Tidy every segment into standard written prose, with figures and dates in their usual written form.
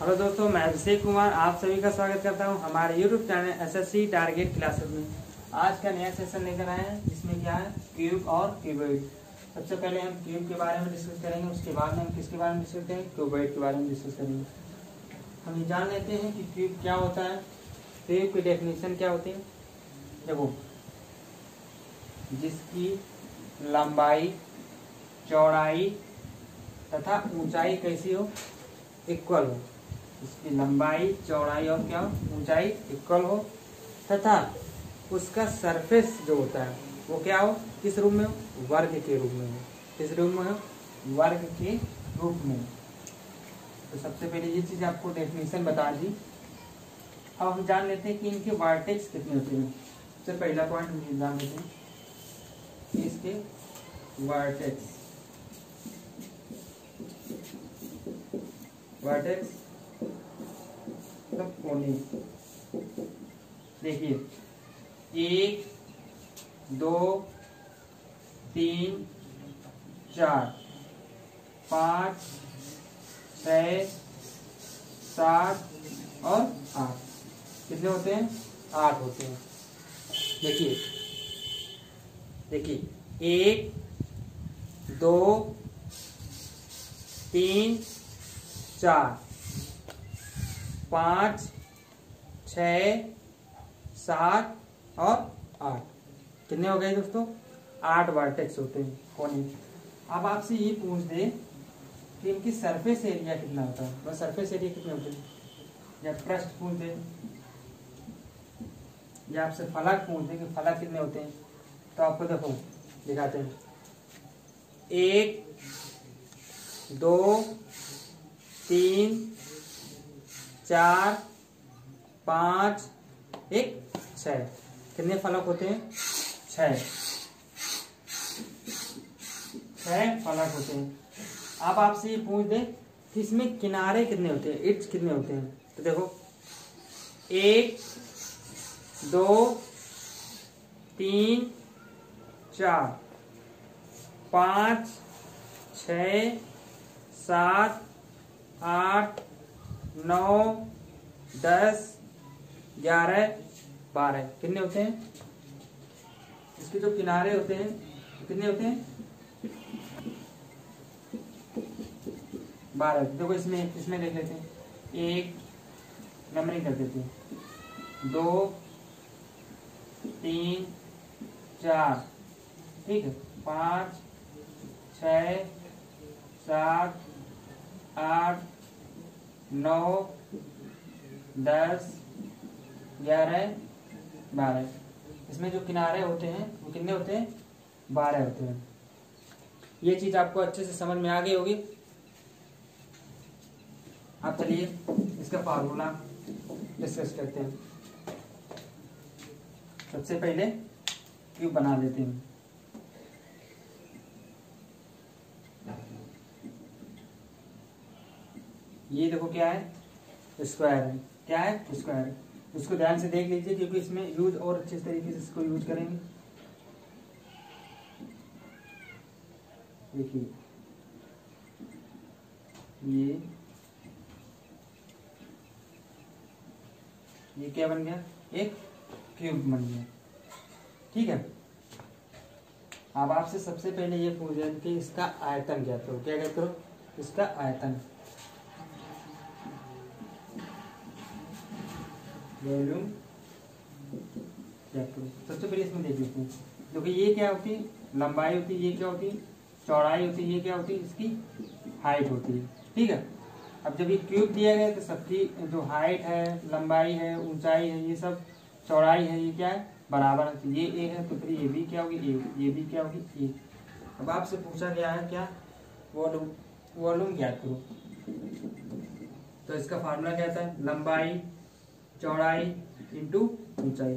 Hello दोस्तों, मैं अभिषेक कुमार आप सभी का स्वागत करता हूं हमारे YouTube channel SSC target classes में। आज का नया सेशन लेकर आए हैं जिसमें क्या है, क्यूब और क्यूबॉइड। सबसे पहले हम क्यूब के बारे में डिस्कस करेंगे, उसके बाद में हम किसके बारे में डिस्कस करेंगे, क्यूबॉइड के बारे में डिस्कस करेंगे। हम ये जान लेते हैं कि क्यूब क्या होता है। क्यूब की डेफिनेशन क्या होती है, देखो, जिसकी लंबाई, चौड़ाई तथा ऊंचाई कैसी हो, इक्वल हो। इसकी लंबाई, चौड़ाई और क्या हो, ऊंचाई इक्वल हो तथा उसका सरफेस जो होता है वो क्या हो, किस रूप में हो, वर्ग के रूप में हो। किस रूप में हो, वर्ग के रूप में। तो सबसे पहले ये चीज आपको डेफिनेशन बता दी। अब हम जान लेते हैं कि इनके वर्टेक्स कितने होते हैं। सबसे पहला पॉइंट हम जान लेते हैं इसके वर्टेक्स। वर्टेक्स कोने, देखिए 1 2 3 4 5 6 7 और 8। कितने होते हैं, 8 होते हैं। देखिए 1 2 3 4 5 6 7 और 8। कितने हो गए दोस्तों, 8 वर्टेक्स होते हैं कोने। अब आपसे ये पूछ दे कि इनकी सरफेस एरिया कितना होता है, वह सरफेस एरिया कितने होते हैं, या पृष्ठ पूछ दे, या आपसे फलक पूछ दे कि फलक कितने होते हैं, तो आपको देखो दिखाते हैं। 1 2 3 4 5 1 6। कितने फलक होते हैं, 6 फलक होते हैं। अब आपसे ये पूछ दे कि इसमें किनारे कितने होते हैं, एड्ज कितने होते हैं, तो देखो 1 2 3 4 5 6 7 8 9 10 11 12। कितने होते हैं, इसके जो किनारे होते हैं कितने होते हैं, 12। देखो इसमें देख लेते हैं। 1 नंबरिंग कर देते हैं, 2 3 4, ठीक है, 5 6 7 8 9 10 11 12। इसमें जो किनारे होते हैं वो कितने होते हैं, 12 होते हैं। ये चीज आपको अच्छे से समझ में आ गई होगी। अब चलिए इसका फार्मूला डिस्कस करते हैं। सबसे पहले क्यूब बना लेते हैं। ये देखो क्या है, स्क्वायर है। क्या है, स्क्वायर है। उसको ध्यान से देख लीजिए क्योंकि इसमें यूज और अच्छे तरीके से इसको यूज करेंगे। देखिए ये क्या बन गया, एक क्यूब बन गया, ठीक है। अब आपसे सबसे पहले ये पूछ रहे हैं कि इसका आयतन क्या करो, क्या क्या करो, इसका आयतन, वॉल्यूम क्या करो। सबसे पहले इसमें देख लेते हैं। देखो ये क्या होती है, लंबाई होती है, ये क्या होती है, चौड़ाई होती है, ये क्या होती है, इसकी हाइट होती है, ठीक है। अब जब ये क्यूब दिया गया तो सबकी जो हाइट है, लंबाई है, ऊंचाई है, ये सब चौड़ाई है, ये क्या है, बराबर है। ये ए है तो फिर ये भी क्या होगी, ए, ये भी क्या होगी, ए। अब आपसे पूछा गया है क्या, वॉल्यूम, वॉल्यूम ज्ञात करो। तो इसका फार्मूला क्या था, लंबाई चौड़ाई इंटू ऊंचाई।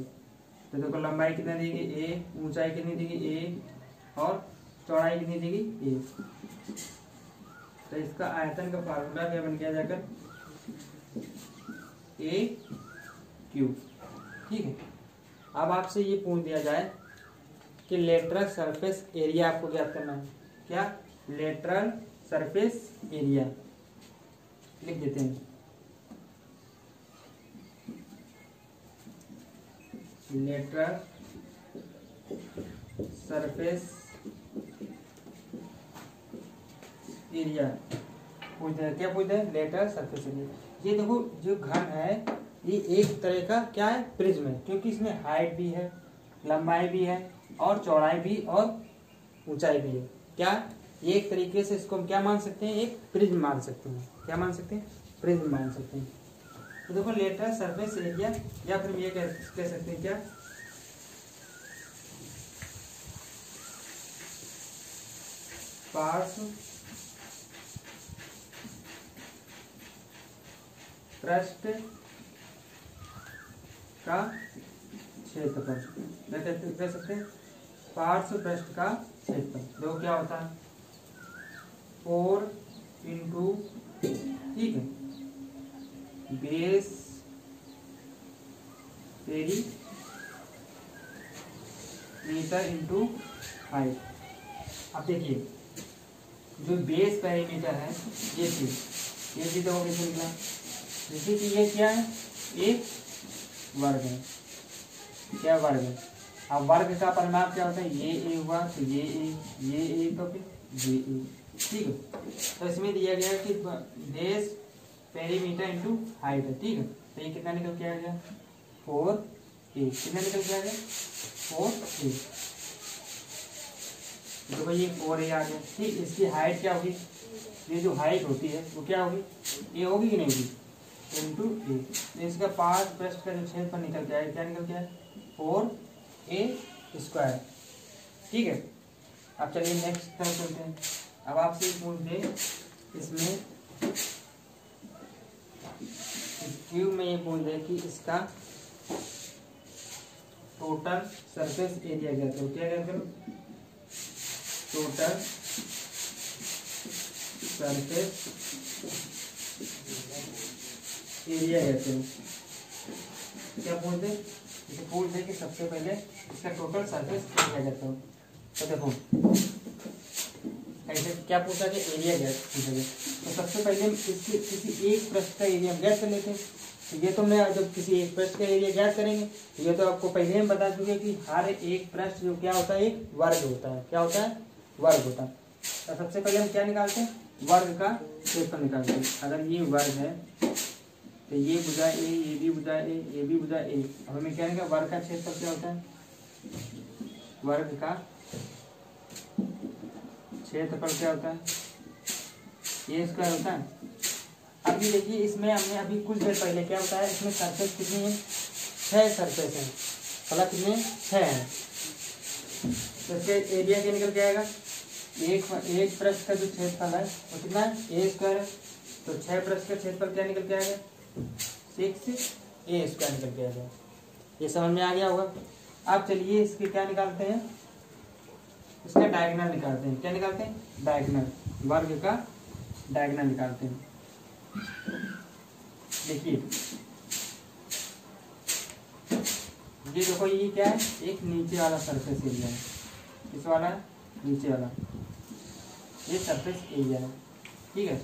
तो देखो लंबाई कितना देगी, ए, ऊंचाई कितनी देगी, ए, और चौड़ाई कितनी देगी, ए। तो इसका आयतन का फार्मूला क्या बन गया जाकर, ए क्यूब, ठीक है। अब आपसे ये पूछ दिया जाए कि लेटरल सरफेस एरिया आपको ज्ञात करना है। क्या, लेटरल सरफेस एरिया लिख देते हैं। लेटरल सरफेस एरिया पूछते हैं। क्या पूछते हैं? Lateral surface area. ये देखो जो घन है ये एक तरह का क्या है? प्रिज्म है, क्योंकि इसमें हाइट भी है, लंबाई भी है और चौड़ाई भी और ऊंचाई भी है। क्या ये एक तरीके से इसको हम क्या मान सकते हैं? एक प्रिज्म मान सकते हैं। क्या मान सकते हैं? प्रिज्म मान सकते हैं। तो देखो लेटरल सरफेस एरिया, या फिर ये कह सकते हैं क्या? पार्श्व पृष्ठ का क्षेत्रफल, कह सकते हैं पार्श्व पृष्ठ का क्षेत्रफल। देखो क्या होता है? 4 इंटू, ठीक है, बेस पेरीमीटर इंटू हाइट। अब देखिए जो बेस पेरीमीटर है ये चीज देखो कैसे निकला। जैसे कि ये क्या है? एक वर्ग है। क्या वर्ग है? अब वर्ग का परिमाप क्या होता है? ये ए हुआ तो ये ए तो फिर ये ए, ठीक है। तो इसमें दिया गया कि बेस पेरीमीटर इंटू हाइट है, ठीक है। तो ये कितना निकल के आ गया? 4a। कितना निकल के आ गया? 4a। तो भाई ये 4a आ गया, ठीक। इसकी हाइट क्या होगी? ये जो हाइट होती है वो क्या होगी? ये होगी कि नहीं होगी? इंटू ए। तो इसका पार्श्व पृष्ठ का जो क्षेत्रफल निकल के आएगा, क्या निकल के आए? 4a स्क्वायर, ठीक है। अब चलिए नेक्स्ट तरफ चलते हैं। अब आपसे पूछते इसमें क्यूब में ये पूछ दे कि इसका टोटल सरफेस एरिया क्या है? क्या कहते हैं? टोटल सरफेस एरिया कहते हैं। क्या पूछ दे? इसे पूछ दे कि सबसे पहले इसका टोटल सरफेस एरिया कहते हैं। तो देखो ऐसे क्या पूछा कि एरिया गैस पूछा गया। तो सबसे पहले इसके किसी एक पृष्ठ का एरिया गैस कर लेते हैं। तो ये तो मैं जब किसी एक पृष्ठ का एरिया गैस करेंगे तो ये तो आपको पहले हम बता चुके कि हर एक पृष्ठ जो क्या होता है? एक वर्ग होता है। क्या होता है? वर्ग होता है। तो सबसे पहले हम क्या निकालते हैं? वर्ग का क्षेत्रफल निकालते हैं। अगर ये वर्ग है तो ये भुजा ए, ये भी भुजा ए, ये भी भुजा ए। अब हमें क्या निकाल? वर्ग का क्षेत्रफल क्या होता है? वर्ग का क्षेत्रफल क्या होता है? ये स्क्वायर होता है। अभी देखिए इसमें हमने अभी कुछ देर पहले क्या बताया? इसमें सरफेस कितनी है? 6 सरफेस है। फला कितने? 6 है। तो इसका एरिया क्या निकल के आएगा? एक पृष्ठ का जो क्षेत्रफल है वो कितना है? ए स्क्वायर है। तो 6 पृष्ठ का क्षेत्रफल क्या निकल के आएगा? 6a स्क्वायर निकल के आएगा। ये समझ में आ गया होगा। अब चलिए इसके क्या निकालते हैं? इसका डायगोनल निकालते हैं। क्या निकालते हैं? डायगोनल, वर्ग का डायगोनल निकालते हैं। देखिए ये देखो ये क्या है? एक नीचे वाला सरफेस एरिया है। इस वाला नीचे वाला ये सरफेस एरिया है, ठीक है।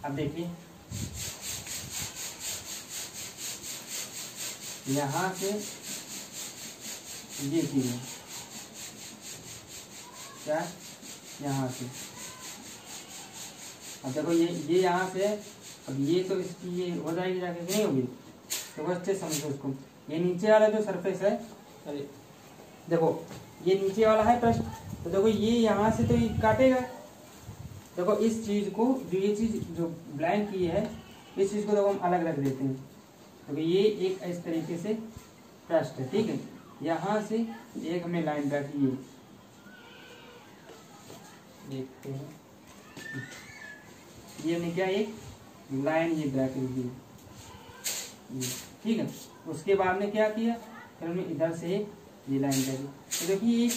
अब देखिए यहां से ये चीज है क्या? यहाँ से अब देखो ये यहाँ से, अब ये तो इसकी ये हो जाएगी जाके, नहीं होगी। तो बस अच्छे समझो इसको। ये नीचे वाला जो सरफेस है, अरे देखो ये नीचे वाला है पृष्ठ, तो देखो ये यहाँ से तो ये काटेगा। देखो इस चीज को, जो ये चीज जो ब्लैंक की है, इस चीज को देखो हम अलग रख देते हैं। तो ये एक इस तरीके से पृष्ठ है, ठीक है। यहाँ से एक हमने लाइन रखी है, देखते हैं ये हमने क्या एक लाइन ये ड्रा कर दी, ठीक है। उसके बाद में क्या किया, फिर हमने इधर से ये लाइन कर दी। तो देखिए एक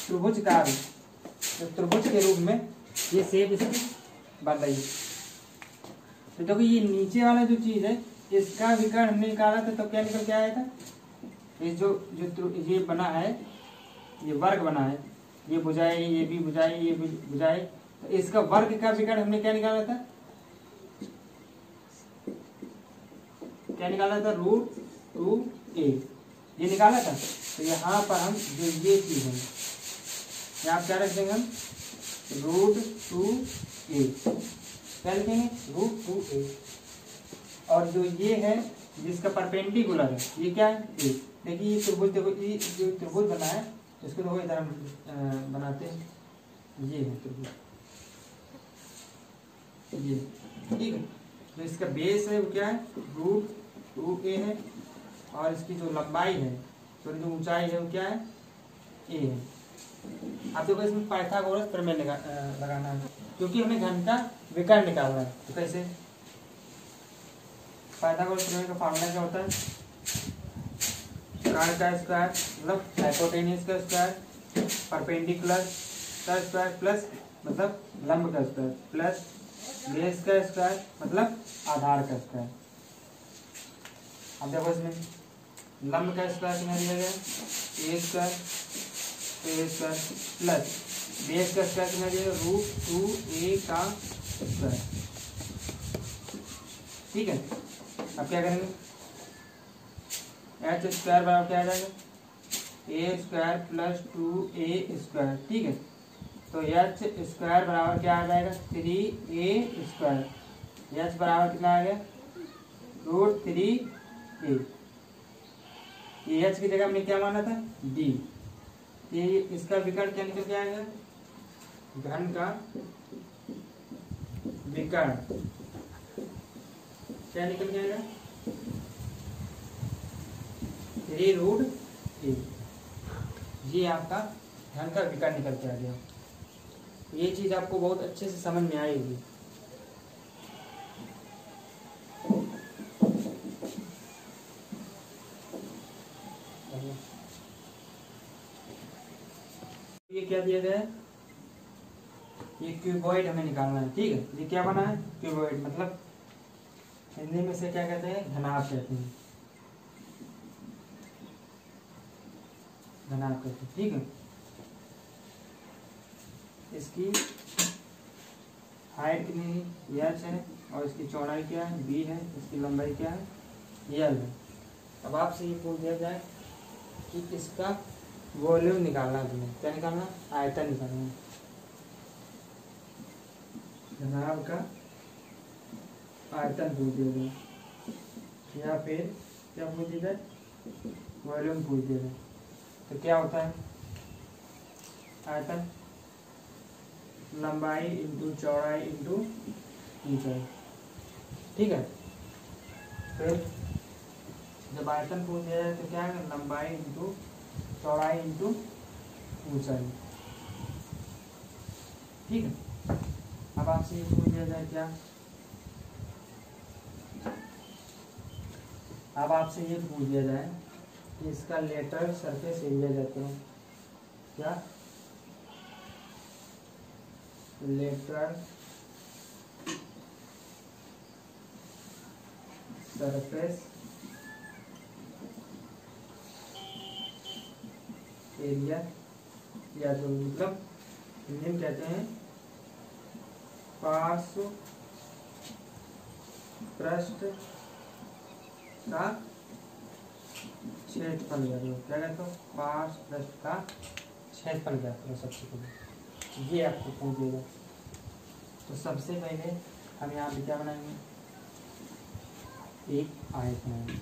त्रिभुज का त्रिभुज के रूप में ये शेप इसकी बन रही है। तो देखो ये नीचे वाला जो चीज है, इसका विकर्ण हमने निकाला था, तो क्या निकल के आया था? ये जो ये बना है, ये वर्ग बना है, ये भुजाएं, ये भी भुजाएं, ये भी भुजाएं, तो इसका वर्ग का विकर्ण हमने क्या निकाला था? क्या निकाला था? रूट 2a ये निकाला था। तो यहाँ पर हम जो ये चीज है यहाँ क्या रख देंगे हम √2a क्या लिखेंगे √2a। और जो ये है जिसका परपेंडिकुलर है ये क्या है a। देखिए ये त्रिभुज देखो ये जो त्रिभुज बना है इसको देखो इधर हम बनाते हैं ये है त्रिभुज ये ठीक है। तो इसका बेस है वो क्या है √2a है और इसकी जो लंबाई है तो जो ऊंचाई है वो क्या है a है। आप देखो इसमें पाइथागोरस प्रमेय लगाना है क्योंकि हमें घन का विकर्ण निकालना है। तो कैसे पाइथागोरस प्रमेय का फॉर्मूला क्या होता है कर्ण का स्क्वायर मतलब हाइपोटेन्यूज का स्क्वायर परपेंडिकुलर का स्क्वायर प्लस मतलब लंब का स्क्वायर प्लस बेस का स्क्वायर मतलब आधार का स्क्वायर। अब देखो इसमें लंब का स्क्वायर कितना दिया गया a स्क्वायर प्लस बेस का स्क्वायर कितना दिया गया √2a का स्क्वायर। ठीक है। अब क्या करेंगे h स्क्वायर बराबर क्या आ जाएगा a square plus 2a square. ठीक है। तो h स्क्वायर बराबर क्या आ जाएगा 3a स्क्वायर। h बराबर कितना आ गया √3a। ये h की जगह हमने क्या माना था d। ये इसका विकर्ण क्या निकल के आएगा घन का विकर्ण क्या निकल के आएगा 3√a। ये आपका घन का विकर्ण निकल के आ गया। ये चीज आपको बहुत अच्छे से समझ में आएगी। ये क्या दिया गया है ये क्यूबॉइड हमें निकालना है। ठीक है। ये क्या बना है क्यूबॉइड मतलब हिंदी में से क्या कहते हैं घनाभ कहते हैं घनाभ कहते हैं। ठीक है। इसकी हाइट कितनी h है और इसकी चौड़ाई क्या है b है इसकी लंबाई क्या है l है। अब आपसे ये पूछ दिया जाए कि इसका वॉल्यूम निकालना है तुम्हें क्या निकालना आयतन निकालना है घनाभ का आयतन पूछ दिया जाए या फिर क्या पूछ दिया जाए वॉल्यूम पूछ दिया जाए। तो क्या होता है आयतन लंबाई इंटू चौड़ाई इंटू ऊंचाई। ठीक है। फिर जब आयतन पूछ दिया जाए तो क्या है लंबाई इंटू चौड़ाई इंटू ऊंचाई। ठीक है। अब आपसे ये पूछ दिया जाए क्या अब आपसे ये पूछ दिया जाए कि इसका लेटरल सरफेस एरिया कहते हैं क्या लेटरल सरफेस एरिया या तो मतलब हिंदी में कहते हैं पार्श्व पृष्ठ का क्षेत्रफल क्या कहते हो पार्श्व पृष्ठ का क्षेत्रफल कहते हैं। सबसे पहले ये आपको पूछ देगा। तो सबसे पहले हम यहाँ पे क्या बनाएंगे एक आयत बनाएंगे।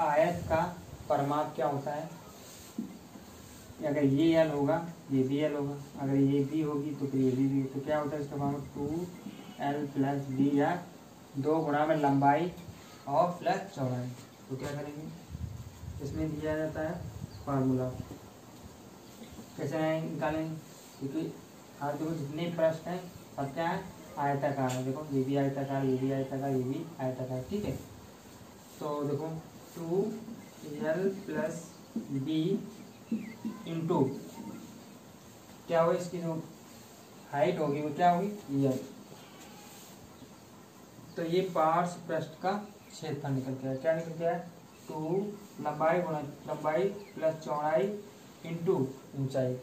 आयत का परिमाप क्या होता है अगर ये l होगा ये भी l होगा अगर ये b होगी तो फिर ये भी तो क्या होता है इसका फॉर्मूला 2l प्लस b या 2 गुणा में लंबाई और प्लस चौड़ाई। तो क्या करेंगे इसमें दिया जाता है फार्मूला कैसे निकालेंगे क्योंकि हर देखो जितने प्रश्न हैं और क्या है आयताकार है। देखो ये भी आयताकार ये भी आयताकार ये भी आयताकार। ठीक है। तो देखो 2l प्लस b इंटू क्या होगी इसकी जो हाइट होगी वो क्या होगी l। तो ये पार्श्व पृष्ठ का क्षेत्रफल निकल गया क्या निकल गया 2 लंबाई गुणा लंबाई प्लस चौड़ाई इंटू ऊंचाई।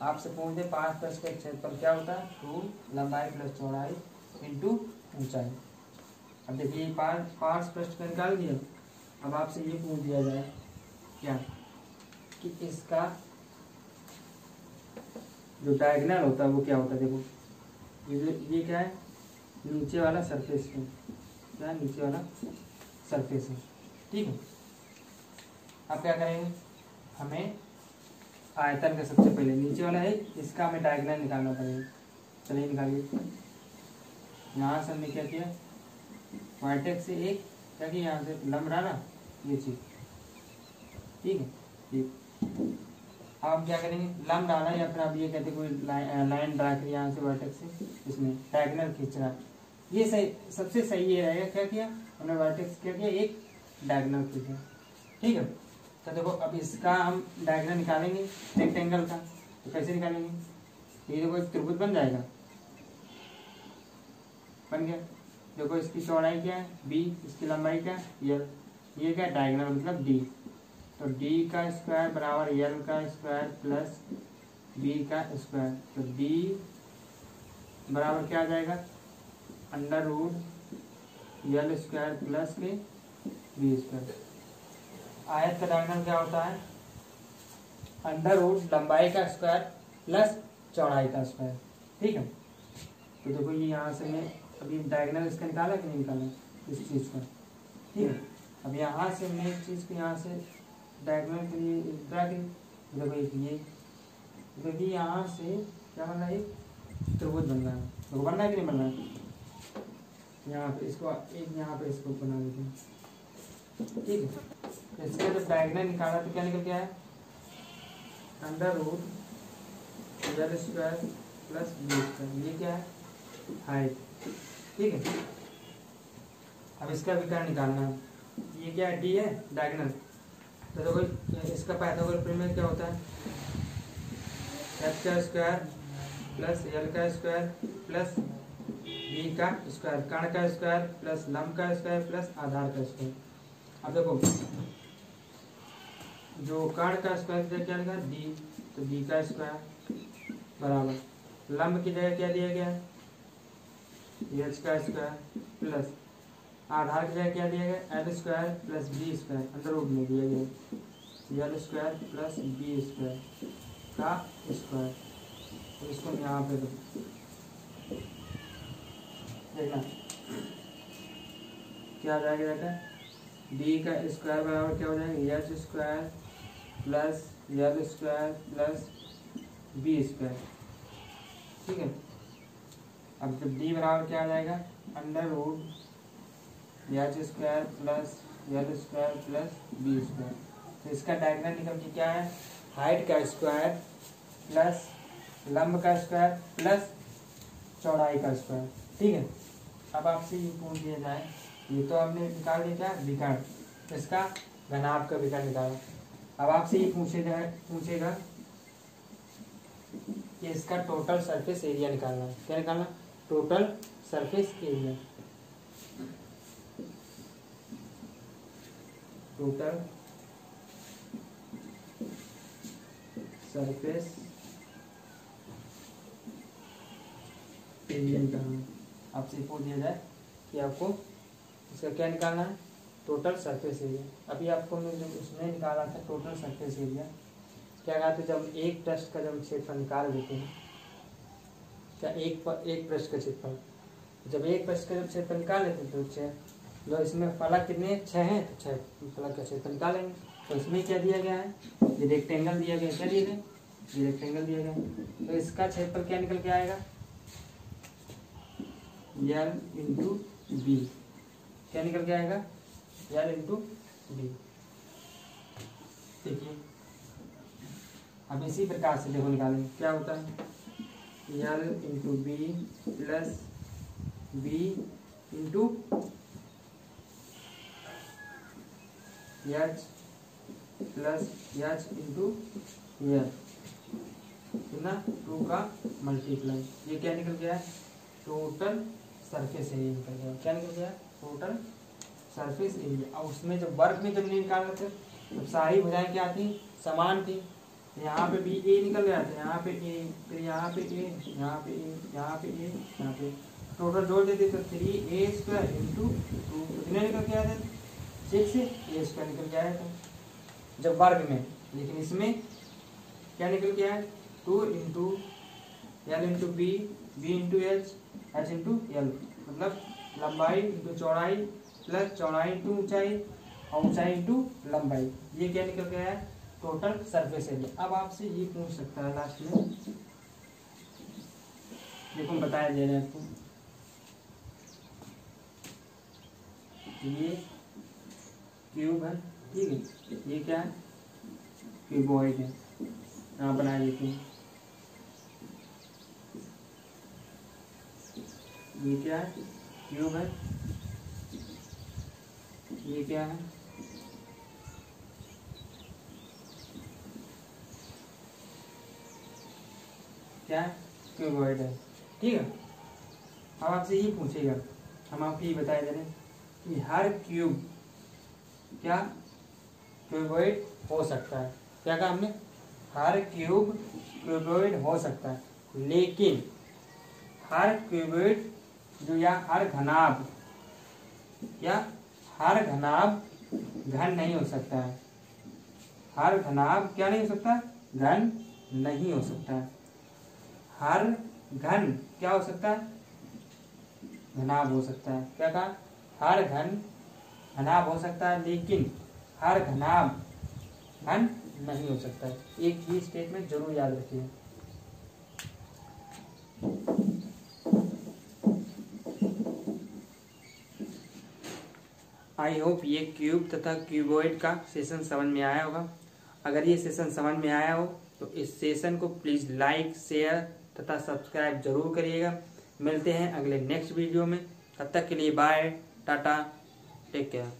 आपसे पूछ दे पार्श्व पृष्ठ का क्षेत्रफल क्या होता है 2 लंबाई प्लस चौड़ाई इंटू ऊंचाई। अब देखिए पार्श्व पृष्ठ का निकाल दिया अब आपसे ये पूछ दिया जाए क्या कि इसका जो डायगोनल होता है वो क्या होता है। देखो ये क्या है, नीचे वाला सरफेस है, क्या है, नीचे वाला सरफेस है, ठीक है। अब क्या करेंगे, हमें आयतन का सबसे पहले नीचे वाला है, इसका हमें डायगोनल निकालना पड़ेगा। चलिए निकालिए। यहाँ से हमने क्या किया, वर्टेक्स से एक क्या किया, यहाँ से लंब रहा ना ये चीज, ठीक है। ठीक, अब हम क्या करेंगे, लंब डाला या फिर आप ये कहते कोई लाइन ड्रा कर यहाँ से वर्टेक्स से इसमें डायगोनल खींचना, ये सही, सबसे सही ये रहेगा। क्या किया हमने, वर्टेक्स क्या किया, एक डायगोनल खींचा, ठीक है। तो देखो अब इसका हम डायग्राम निकालेंगे रेक्टेंगल का, तो कैसे निकालेंगे, ये देखो एक त्रिभुज बन जाएगा, बन गया। देखो इसकी चौड़ाई क्या है b, इसकी लंबाई क्या है l, ये क्या डायगोनल मतलब d, तो d का स्क्वायर बराबर l का स्क्वायर प्लस b का स्क्वायर, तो d बराबर क्या आ जाएगा, under root l square plus के b स्क्वायर। आयत का डायगोनल क्या होता है, अंडर रूट लंबाई का स्क्वायर प्लस चौड़ाई का स्क्वायर, ठीक है। तो देखो ये यहाँ से मैं अभी डायगोनल इसका निकाला कि नहीं निकाला, इस चीज का, ठीक है। अब यहाँ से मैं इस चीज को यहाँ से डायगोनल के लिए ड्रा की, देखो एक ये, देखिए यहाँ से क्या बन रहा है, एक त्रिभुज बन रहा है, देखो बनना है कि नहीं बनना है। यहाँ पे इसको एक, यहाँ पे इसको बना देते हैं, ठीक है। इसका जब डायगोनल निकाला तो क्या निकल के आया, under root l square plus b square, ये क्या है हाइट, ठीक है। अब इसका विकर्ण निकालना है, ये क्या है d है डायगोनल, तो देखो इसका पाइथागोरस प्रमेय क्या होता है, h का स्क्वायर प्लस l का स्क्वायर प्लस b का स्क्वायर, कर्ण का स्क्वायर प्लस लंब का स्क्वायर प्लस आधार का स्क्वायर। अब देखो जो कर्ण का स्क्वायर क्या लिखा d, तो d का स्क्वायर बराबर लंब की जगह क्या दिया गया है h का स्क्वायर प्लस आधार की जगह क्या दिया गया l square plus b square, under root में दिया गया l square plus b square का स्क्वायर। तो इसको यहाँ पे देखना क्या आ जाएगा, बेटा d का स्क्वायर बराबर क्या हो जाएगा, h square plus l square plus b square, ठीक है। अब जब d बराबर क्या आ जाएगा, under root h square plus l square plus b square, तो इसका डायगोनल निकल के क्या है, हाइट का स्क्वायर प्लस लंब का स्क्वायर प्लस चौड़ाई का स्क्वायर, ठीक है। अब आपसे ये पूछ दिया जाए, ये तो हमने निकाल दिया क्या विकर्ण, इसका घनाभ का विकर्ण निकाला। अब आपसे ये पूछेगा कि इसका टोटल सरफेस एरिया निकालना है, क्या निकालना, total surface area, total surface area निकालना। आपसे पूछ दिया जाए कि आपको इसका क्या निकालना है, टोटल सरफेस एरिया। अभी आपको मैं जब उसमें निकाला था टोटल सरफेस एरिया, क्या कहते हैं, जब एक पृष्ठ का जब क्षेत्रफल निकाल देते हैं, क्या एक पृष्ठ का क्षेत्रफल, जब एक पृष्ठ का जब क्षेत्रफल निकाल लेते हैं तो जो इसमें फलक कितने 6 हैं, तो 6 फलक का क्षेत्रफल निकालेंगे। तो इसमें क्या दिया गया है, ये रेक्टेंगल दिया गया, क्या दिया गया, ये रेक्टेंगल दिया गया, तो इसका क्षेत्रफल क्या निकल के आएगा, l इंटू बी, क्या निकल के आएगा, l इंटू बी। देखिए अब इसी प्रकार से देखो निकालेंगे, क्या होता है, l into B plus B into H plus H into L, कितना 2 का मल्टीप्लाई, ये क्या निकल गया है, टोटल सरफेस एरिया निकल गया, क्या निकल गया, टोटल सरफेस एरिया। और उसमें जब वर्ग में जब नहीं निकालना थे तो सारी भुजाएं क्या थी, समान थी, यहाँ पे भी ए निकल गया था, यहाँ पे ए, फिर यहाँ पे ए, यहाँ पे ए, यहाँ पे ए, यहाँ पे, टोटल जोड़ देते तो 3a² इंटू 2, कितने निकल के आते 6 ये स्क्वायर निकल के आया था जब वर्ग में, लेकिन इसमें क्या निकल के आया 2 into L into B, B into H, H into L, मतलब लंबाई इंटू चौड़ाई प्लस चौड़ाई इंटू ऊंचाई और ऊंचाई इंटू लंबाई, ये क्या निकल के आया टोटल सरफेस एरिया। अब आपसे ये पूछ सकता है लास्ट में, देखो बताया दे रहे हैं आपको, ये क्यूब है, ठीक है, ये क्या है क्यूबॉइड है, यहाँ बना देते हैं, ये क्या है क्यूब है, ये क्या है क्या है क्यूबॉइड है, ठीक है। अब आपसे ये पूछेगा, हम आपको ये बताए दे रहे हैं कि हर क्यूब क्या क्यूबॉइड हो सकता है, क्या कहा हमने, हर क्यूब क्यूबॉइड हो सकता है, लेकिन हर क्यूबॉइड जो या हर घनाभ घन नहीं हो सकता है, हर घनाभ क्या नहीं हो सकता, घन नहीं हो सकता है, हर घन क्या हो सकता है, घनाभ हो सकता है, क्या कहा, हर घन घनाभ हो सकता है, लेकिन हर घनाभ घन नहीं हो सकता है। एक ही स्टेटमेंट जरूर याद रखिए। आई होप ये क्यूब तथा क्यूबॉइड का सेशन समझ में आया होगा। अगर ये सेशन समझ में आया हो तो इस सेशन को प्लीज़ लाइक, शेयर तथा सब्सक्राइब जरूर करिएगा। मिलते हैं अगले नेक्स्ट वीडियो में, तब तक के लिए बाय, टाटा, टेक केयर।